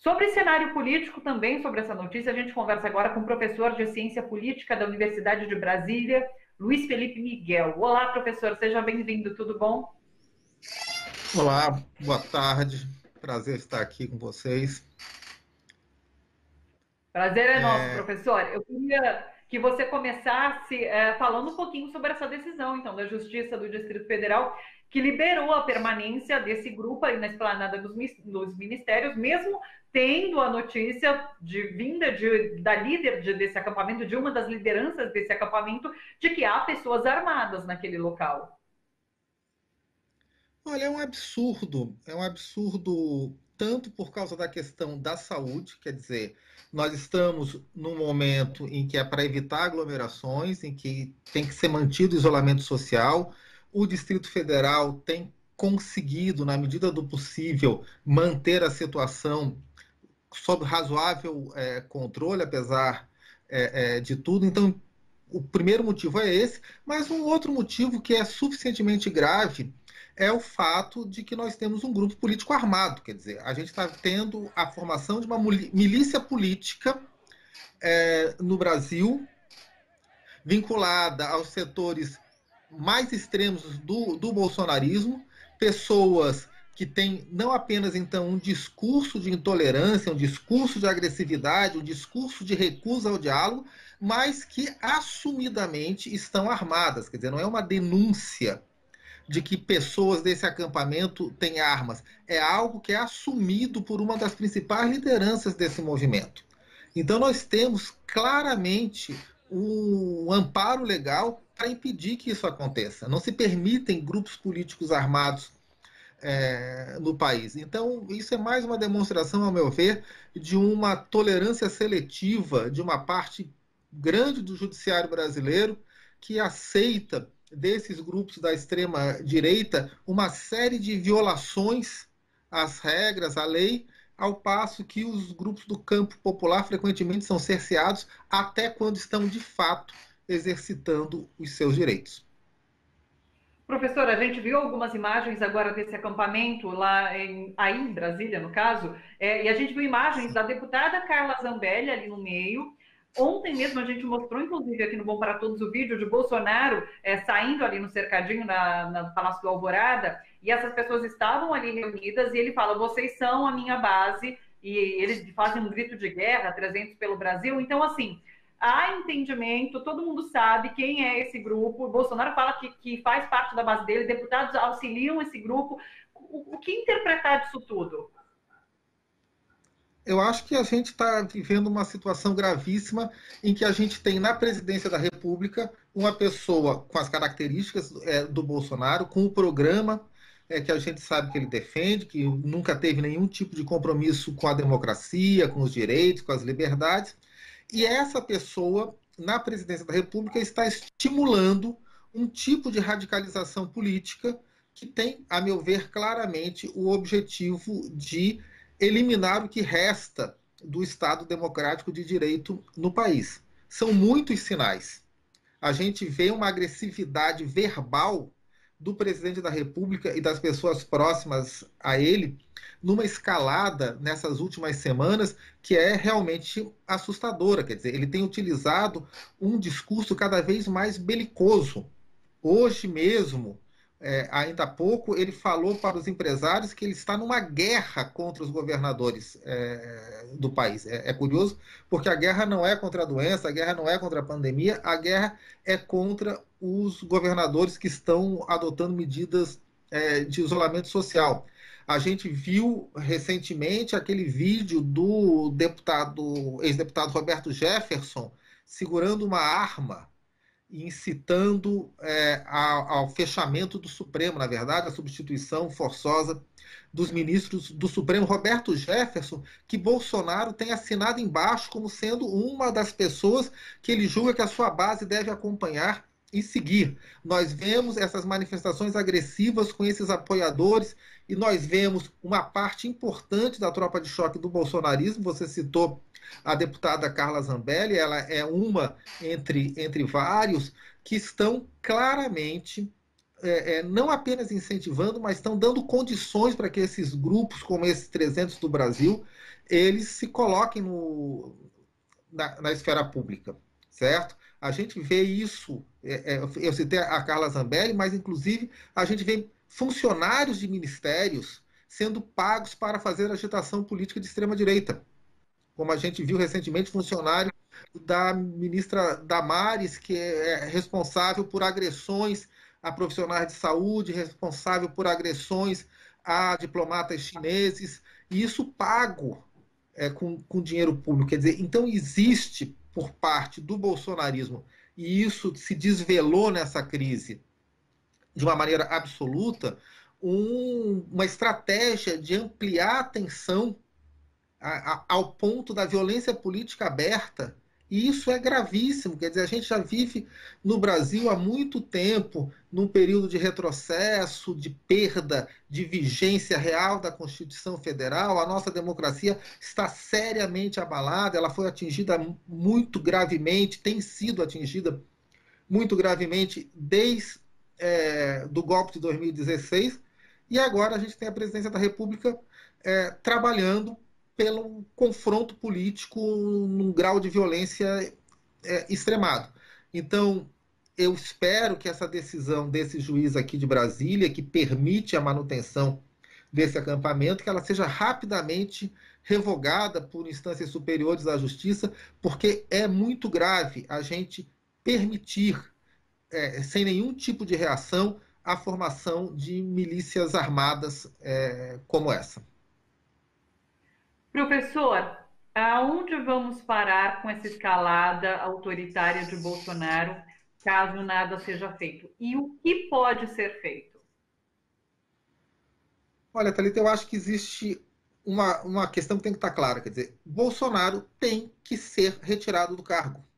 Sobre cenário político, também sobre essa notícia, a gente conversa agora com o professor de Ciência Política da Universidade de Brasília, Luiz Felipe Miguel. Olá, professor, seja bem-vindo, tudo bom? Olá, boa tarde. Prazer estar aqui com vocês. Prazer é nosso, É, professor. Eu queria que você começasse falando um pouquinho sobre essa decisão, então, da Justiça do Distrito Federal, que liberou a permanência desse grupo aí na esplanada dos ministérios, mesmo tendo a notícia de vinda da líder desse acampamento, de uma das lideranças desse acampamento, de que há pessoas armadas naquele local. olha, é um absurdo tanto por causa da questão da saúde, quer dizer, nós estamos num momento em que é para evitar aglomerações, em que tem que ser mantido o isolamento social. O Distrito Federal tem conseguido, na medida do possível, manter a situação sob razoável controle, apesar de tudo. Então, o primeiro motivo é esse, mas um outro motivo que é suficientemente grave é o fato de que nós temos um grupo político armado, quer dizer, a gente está tendo a formação de uma milícia política no Brasil, vinculada aos setores mais extremos do bolsonarismo, pessoas que têm não apenas então um discurso de intolerância, um discurso de agressividade, um discurso de recusa ao diálogo, mas que assumidamente estão armadas. Quer dizer, não é uma denúncia de que pessoas desse acampamento têm armas. É algo que é assumido por uma das principais lideranças desse movimento. Então nós temos claramente um amparo legal para impedir que isso aconteça. Não se permitem grupos políticos armados no país. Então, isso é mais uma demonstração, ao meu ver, de uma tolerância seletiva de uma parte grande do judiciário brasileiro que aceita desses grupos da extrema direita uma série de violações às regras, à lei, ao passo que os grupos do campo popular frequentemente são cerceados até quando estão de fato exercitando os seus direitos. Professor, a gente viu algumas imagens agora desse acampamento aí em Brasília, no caso, e a gente viu imagens da deputada Carla Zambelli ali no meio. Ontem mesmo a gente mostrou, inclusive, aqui no Bom para Todos, o vídeo de Bolsonaro saindo ali no cercadinho no Palácio do Alvorada, e essas pessoas estavam ali reunidas, e ele fala, vocês são a minha base, e eles fazem um grito de guerra, 300 pelo Brasil. Então, assim, há entendimento, todo mundo sabe quem é esse grupo. O Bolsonaro fala que faz parte da base dele, deputados auxiliam esse grupo. O que interpretar disso tudo? Eu acho que a gente está vivendo uma situação gravíssima em que a gente tem na presidência da República uma pessoa com as características do Bolsonaro, com o programa que a gente sabe que ele defende, que nunca teve nenhum tipo de compromisso com a democracia, com os direitos, com as liberdades, e essa pessoa, na presidência da República, está estimulando um tipo de radicalização política que tem, a meu ver, claramente o objetivo de eliminar o que resta do Estado democrático de direito no país. São muitos sinais. A gente vê uma agressividade verbal do presidente da República e das pessoas próximas a ele numa escalada nessas últimas semanas que é realmente assustadora. Quer dizer, ele tem utilizado um discurso cada vez mais belicoso. Hoje mesmo, ainda há pouco, ele falou para os empresários que ele está numa guerra contra os governadores do país. É curioso, porque a guerra não é contra a doença, a guerra não é contra a pandemia, a guerra é contra os governadores que estão adotando medidas de isolamento social. A gente viu recentemente aquele vídeo do ex-deputado Roberto Jefferson segurando uma arma incitando ao fechamento do Supremo, na verdade, a substituição forçosa dos ministros do Supremo. Roberto Jefferson, que Bolsonaro tem assinado embaixo como sendo uma das pessoas que ele julga que a sua base deve acompanhar e seguir. Nós vemos essas manifestações agressivas com esses apoiadores e nós vemos uma parte importante da tropa de choque do bolsonarismo. Você citou a deputada Carla Zambelli, ela é uma entre vários que estão claramente não apenas incentivando, mas estão dando condições para que esses grupos, como esses 300 do Brasil, eles se coloquem na esfera pública, certo? A gente vê isso, eu citei a Carla Zambelli, mas inclusive a gente vê funcionários de ministérios sendo pagos para fazer agitação política de extrema-direita, como a gente viu recentemente, funcionário da ministra Damares, que é responsável por agressões a profissionais de saúde, responsável por agressões a diplomatas chineses, e isso pago com dinheiro público. Quer dizer, então existe por parte do bolsonarismo, e isso se desvelou nessa crise de uma maneira absoluta, uma estratégia de ampliar a tensão ao ponto da violência política aberta. E isso é gravíssimo. Quer dizer, a gente já vive no Brasil há muito tempo num período de retrocesso, de perda de vigência real da Constituição Federal. A nossa democracia está seriamente abalada, ela foi atingida muito gravemente, tem sido atingida muito gravemente desde do golpe de 2016, e agora a gente tem a presidência da República trabalhando pelo confronto político num grau de violência extremado. Então, eu espero que essa decisão desse juiz aqui de Brasília, que permite a manutenção desse acampamento, que ela seja rapidamente revogada por instâncias superiores da justiça, porque é muito grave a gente permitir, sem nenhum tipo de reação, a formação de milícias armadas como essa. Professor, aonde vamos parar com essa escalada autoritária de Bolsonaro, caso nada seja feito? E o que pode ser feito? Olha, Thalita, eu acho que existe uma questão que tem que estar clara. Quer dizer, Bolsonaro tem que ser retirado do cargo.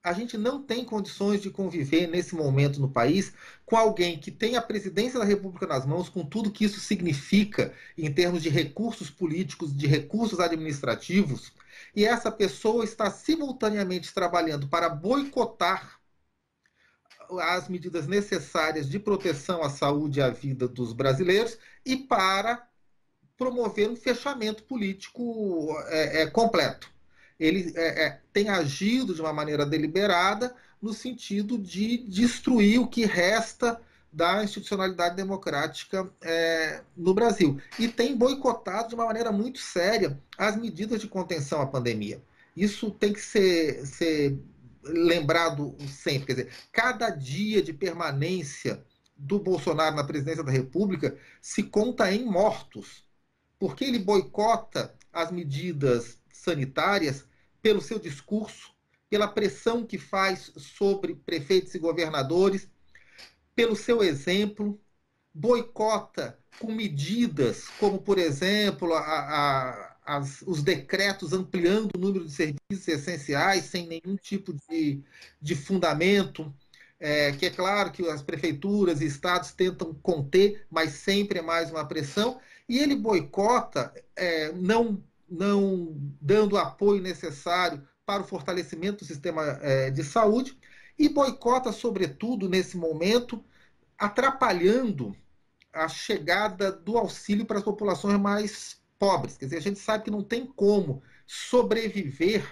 A gente não tem condições de conviver nesse momento no país com alguém que tem a presidência da República nas mãos, com tudo que isso significa em termos de recursos políticos, de recursos administrativos, e essa pessoa está simultaneamente trabalhando para boicotar as medidas necessárias de proteção à saúde e à vida dos brasileiros e para promover um fechamento político completo. Ele tem agido de uma maneira deliberada no sentido de destruir o que resta da institucionalidade democrática no Brasil. E tem boicotado de uma maneira muito séria as medidas de contenção à pandemia. Isso tem que ser lembrado sempre. Quer dizer, cada dia de permanência do Bolsonaro na presidência da República se conta em mortos, porque ele boicota as medidas sanitárias pelo seu discurso, pela pressão que faz sobre prefeitos e governadores, pelo seu exemplo, boicota com medidas como, por exemplo, os decretos ampliando o número de serviços essenciais sem nenhum tipo de fundamento, que é claro que as prefeituras e estados tentam conter, mas sempre é mais uma pressão, e ele boicota não dando o apoio necessário para o fortalecimento do sistema de saúde, e boicota, sobretudo, nesse momento, atrapalhando a chegada do auxílio para as populações mais pobres. Quer dizer, a gente sabe que não tem como sobreviver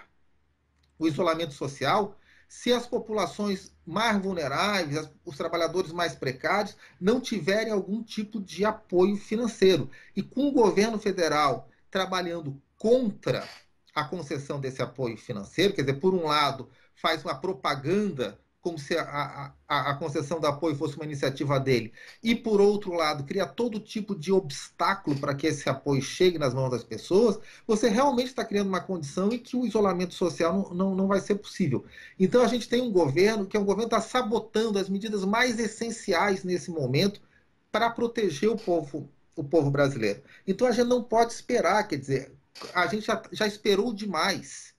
o isolamento social se as populações mais vulneráveis, os trabalhadores mais precários, não tiverem algum tipo de apoio financeiro. E com o governo federal trabalhando contra a concessão desse apoio financeiro, quer dizer, por um lado, faz uma propaganda como se a concessão do apoio fosse uma iniciativa dele, e, por outro lado, cria todo tipo de obstáculo para que esse apoio chegue nas mãos das pessoas, você realmente está criando uma condição em que o isolamento social não vai ser possível. Então, a gente tem um governo que está sabotando as medidas mais essenciais nesse momento para proteger o povo brasileiro. Então, a gente não pode esperar, quer dizer, a gente já esperou demais.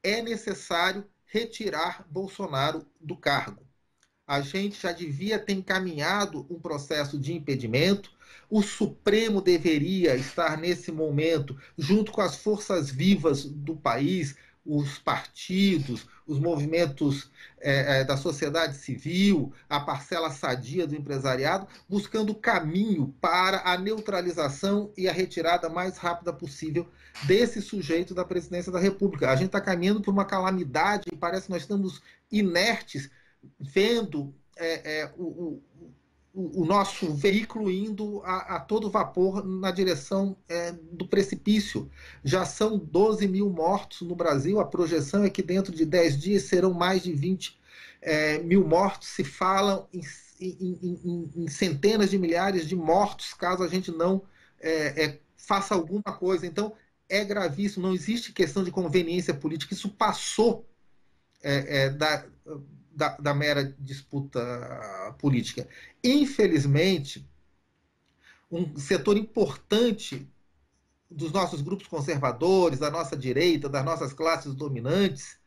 É necessário retirar Bolsonaro do cargo. A gente já devia ter encaminhado um processo de impedimento. O Supremo deveria estar, nesse momento, junto com as forças vivas do país, os partidos, os movimentos da sociedade civil, a parcela sadia do empresariado, buscando caminho para a neutralização e a retirada mais rápida possível desse sujeito da presidência da República. A gente está caminhando por uma calamidade e parece que nós estamos inertes, vendo o nosso veículo indo a todo vapor na direção do precipício. Já são 12 mil mortos no Brasil, a projeção é que dentro de 10 dias serão mais de 20 mil mortos. Se falam em centenas de milhares de mortos caso a gente não faça alguma coisa. Então, é gravíssimo, não existe questão de conveniência política, isso passou da mera disputa política. Infelizmente, um setor importante dos nossos grupos conservadores, da nossa direita, das nossas classes dominantes,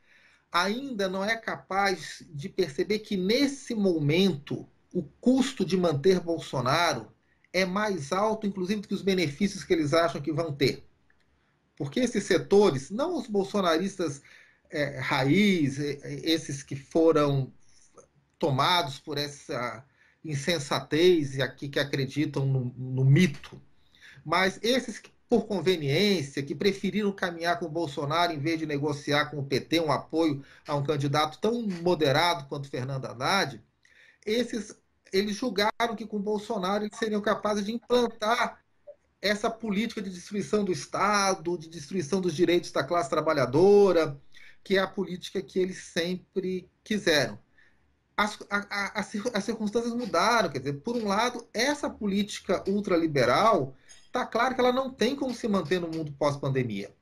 ainda não é capaz de perceber que, nesse momento, o custo de manter Bolsonaro é mais alto, inclusive, do que os benefícios que eles acham que vão ter. Porque esses setores, não os bolsonaristas raiz, esses que foram tomados por essa insensatez e aqui que acreditam no mito, mas esses que, por conveniência, que preferiram caminhar com o Bolsonaro em vez de negociar com o PT um apoio a um candidato tão moderado quanto Fernando Haddad, eles julgaram que com o Bolsonaro eles seriam capazes de implantar essa política de destruição do Estado, de destruição dos direitos da classe trabalhadora, que é a política que eles sempre quiseram. As circunstâncias mudaram, quer dizer, por um lado, essa política ultraliberal, está claro que ela não tem como se manter no mundo pós-pandemia.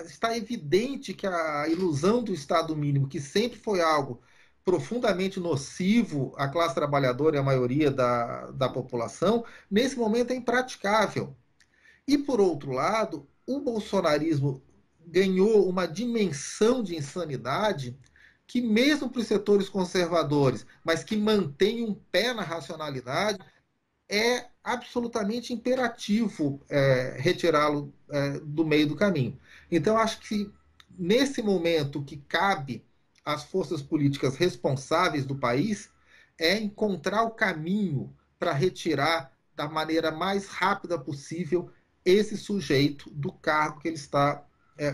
Está evidente que a ilusão do Estado mínimo, que sempre foi algo profundamente nocivo à classe trabalhadora e à maioria da população, nesse momento é impraticável. E, por outro lado, o bolsonarismo ganhou uma dimensão de insanidade que, mesmo para os setores conservadores, mas que mantém um pé na racionalidade, é absolutamente imperativo retirá-lo do meio do caminho. Então, acho que nesse momento que cabe às forças políticas responsáveis do país é encontrar o caminho para retirar da maneira mais rápida possível esse sujeito do cargo que ele está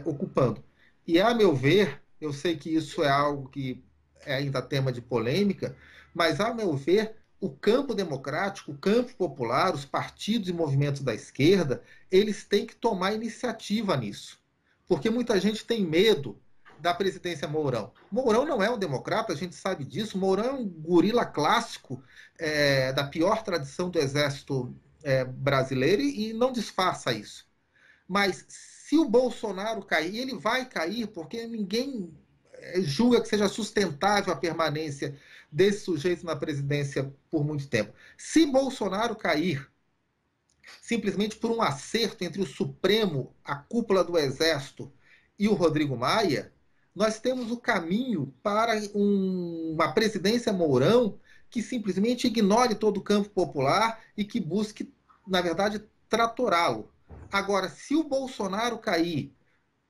ocupando. E, a meu ver, eu sei que isso é algo que é ainda tema de polêmica, mas, a meu ver, o campo democrático, o campo popular, os partidos e movimentos da esquerda, eles têm que tomar iniciativa nisso. Porque muita gente tem medo da presidência Mourão. Mourão não é um democrata, a gente sabe disso. Mourão é um gorila clássico da pior tradição do exército brasileiro e não disfarça isso. Mas se o Bolsonaro cair, ele vai cair porque ninguém julga que seja sustentável a permanência desse sujeito na presidência por muito tempo. Se Bolsonaro cair simplesmente por um acerto entre o Supremo, a cúpula do Exército e o Rodrigo Maia, nós temos o caminho para uma presidência Mourão que simplesmente ignore todo o campo popular e que busque, na verdade, tratorá-lo. Agora, se o Bolsonaro cair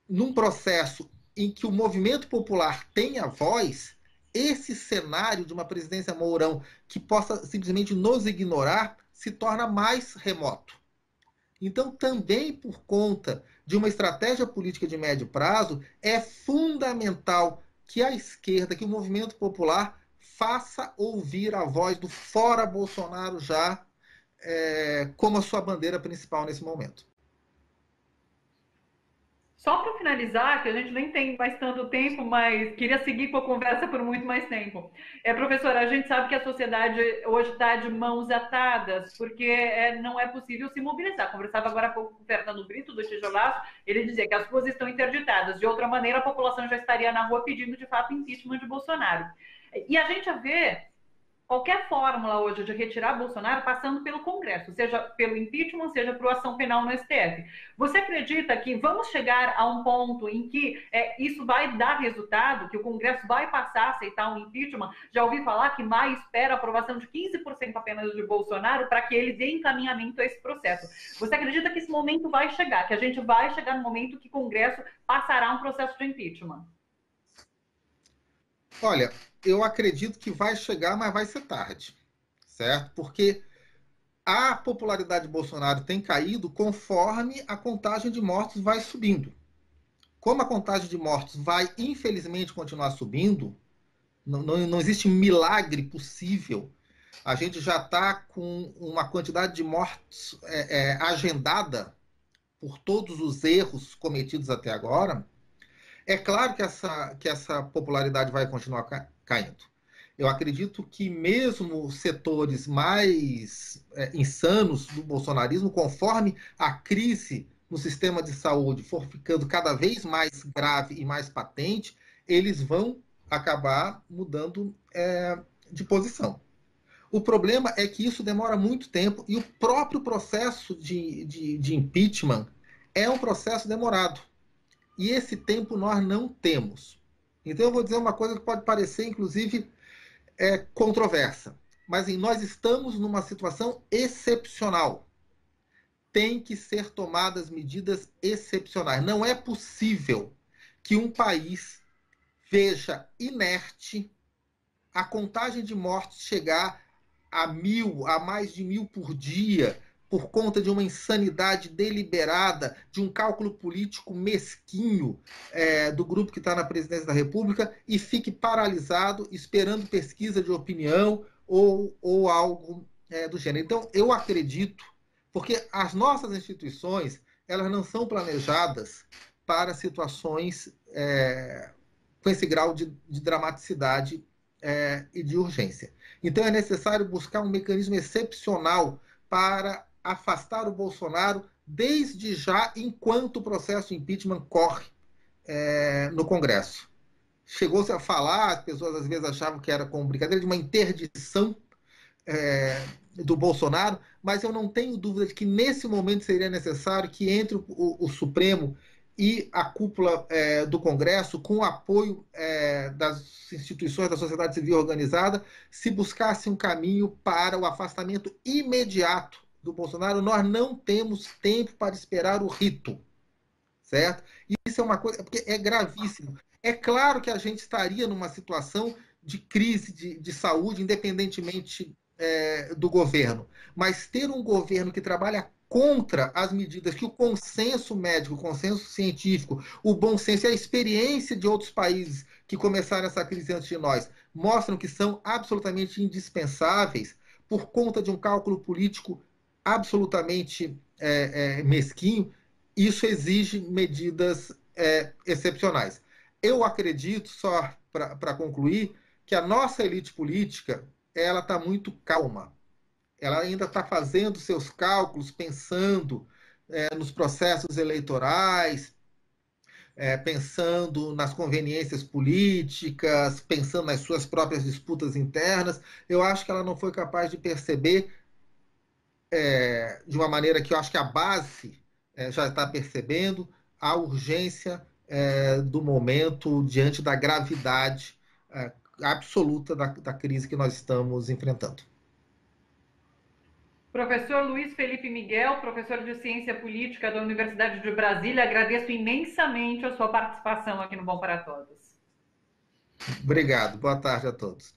num processo em que o movimento popular tenha voz, esse cenário de uma presidência Mourão que possa simplesmente nos ignorar se torna mais remoto. Então, também por conta de uma estratégia política de médio prazo, é fundamental que a esquerda, que o movimento popular faça ouvir a voz do fora Bolsonaro já como a sua bandeira principal nesse momento. Só para finalizar, que a gente nem tem mais tanto tempo, mas queria seguir com a conversa por muito mais tempo. Professora, a gente sabe que a sociedade hoje está de mãos atadas, porque não é possível se mobilizar. Conversava agora há pouco com o Fernando Brito, do Tijolaço, ele dizia que as ruas estão interditadas. De outra maneira, a população já estaria na rua pedindo, de fato, impeachment de Bolsonaro. E a gente vê qualquer fórmula hoje de retirar Bolsonaro passando pelo Congresso, seja pelo impeachment, seja por ação penal no STF. Você acredita que vamos chegar a um ponto em que isso vai dar resultado, que o Congresso vai passar a aceitar um impeachment? Já ouvi falar que Maia espera a aprovação de 15% apenas de Bolsonaro para que ele dê encaminhamento a esse processo. Você acredita que esse momento vai chegar, que a gente vai chegar no momento que o Congresso passará um processo de impeachment? Olha, eu acredito que vai chegar, mas vai ser tarde, certo? Porque a popularidade de Bolsonaro tem caído conforme a contagem de mortos vai subindo. Como a contagem de mortos vai, infelizmente, continuar subindo, não existe milagre possível. A gente já está com uma quantidade de mortos agendada por todos os erros cometidos até agora. É claro que essa popularidade vai continuar caindo. Eu acredito que mesmo setores mais insanos do bolsonarismo, conforme a crise no sistema de saúde for ficando cada vez mais grave e mais patente, eles vão acabar mudando de posição. O problema é que isso demora muito tempo e o próprio processo de impeachment é um processo demorado. E esse tempo nós não temos. Então eu vou dizer uma coisa que pode parecer, inclusive, controversa. Mas nós estamos numa situação excepcional. Tem que ser tomadas medidas excepcionais. Não é possível que um país veja inerte a contagem de mortes chegar a 1.000, a mais de 1.000 por dia, por conta de uma insanidade deliberada, de um cálculo político mesquinho do grupo que está na presidência da República, e fique paralisado, esperando pesquisa de opinião ou algo do gênero. Então, eu acredito, porque as nossas instituições, elas não são planejadas para situações com esse grau de dramaticidade e de urgência. Então, é necessário buscar um mecanismo excepcional para afastar o Bolsonaro desde já, enquanto o processo de impeachment corre no Congresso. Chegou-se a falar, as pessoas às vezes achavam que era com brincadeira, de uma interdição do Bolsonaro, mas eu não tenho dúvida de que nesse momento seria necessário que entre o Supremo e a cúpula do Congresso, com o apoio das instituições da sociedade civil organizada, se buscasse um caminho para o afastamento imediato do Bolsonaro. Nós não temos tempo para esperar o rito, certo? Isso é uma coisa, porque é gravíssimo. É claro que a gente estaria numa situação de crise de saúde, independentemente do governo, mas ter um governo que trabalha contra as medidas que o consenso médico, o consenso científico, o bom senso e a experiência de outros países que começaram essa crise antes de nós mostram que são absolutamente indispensáveis, por conta de um cálculo político absolutamente mesquinho, isso exige medidas excepcionais. Eu acredito, só para concluir, que a nossa elite política ela está muito calma. Ela ainda está fazendo seus cálculos, pensando nos processos eleitorais, pensando nas conveniências políticas, pensando nas suas próprias disputas internas. Eu acho que ela não foi capaz de perceber de uma maneira que eu acho que a base já está percebendo a urgência do momento diante da gravidade absoluta da crise que nós estamos enfrentando. Professor Luiz Felipe Miguel, professor de Ciência Política da Universidade de Brasília, agradeço imensamente a sua participação aqui no Bom para Todos. Obrigado. Boa tarde a todos.